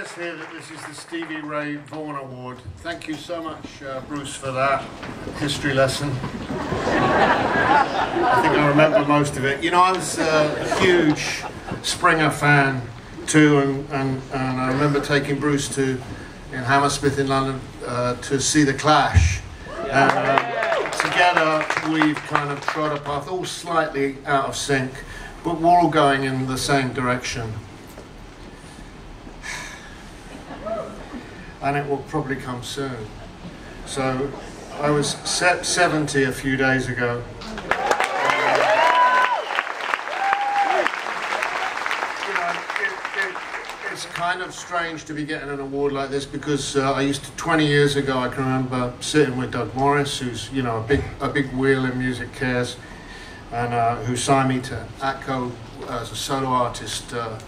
says here that this is the Stevie Ray Vaughan Award. Thank you so much, Bruce, for that history lesson. I think I remember most of it. You know, I was a huge Springer fan too, and I remember taking Bruce in Hammersmith in London to see The Clash. And together we've kind of trod a path, all slightly out of sync, but we're all going in the same direction. And it will probably come soon. So I was 70 a few days ago. You know, it's kind of strange to be getting an award like this because 20 years ago I can remember sitting with Doug Morris, who's a big wheel in music cares, and who signed me to Atco as a solo artist at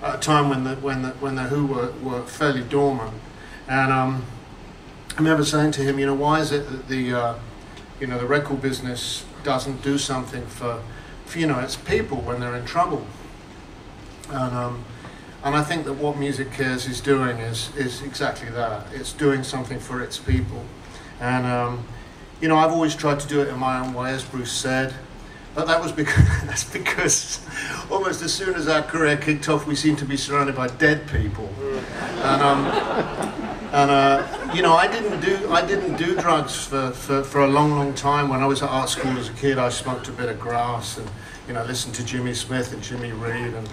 a time when the Who were fairly dormant. And I remember saying to him, why is it that the record business doesn't do something for its people when they're in trouble? And I think that what Music Cares is doing is exactly that. It's doing something for its people. And I've always tried to do it in my own way, as Bruce said. But that's because almost as soon as our career kicked off, we seemed to be surrounded by dead people. And I didn't do drugs for a long time. When I was at art school as a kid, I smoked a bit of grass and listened to Jimmy Smith and Jimmy Reed. And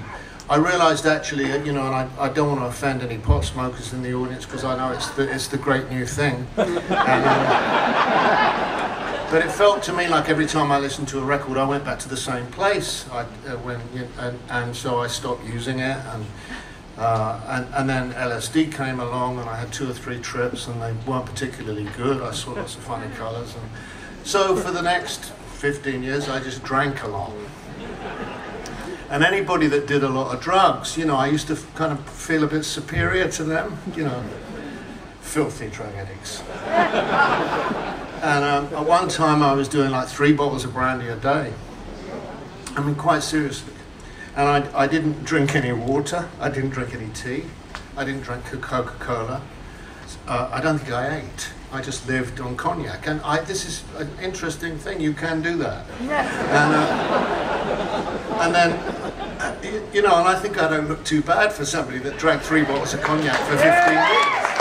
I realised actually, and I don't want to offend any pot smokers in the audience because I know it's the great new thing. But it felt to me like every time I listened to a record, I went back to the same place. And so I stopped using it. And then LSD came along, and I had 2 or 3 trips, and they weren't particularly good. I saw lots of funny colours, and so for the next 15 years, I just drank a lot. And anybody that did a lot of drugs, I used to kind of feel a bit superior to them, filthy drug addicts. And at one time, I was doing like 3 bottles of brandy a day. I mean, quite seriously. And I didn't drink any water, I didn't drink any tea, I didn't drink Coca-Cola. I don't think I ate. I just lived on cognac. And this is an interesting thing, you can do that. And then, and I think I don't look too bad for somebody that drank 3 bottles of cognac for 15 years.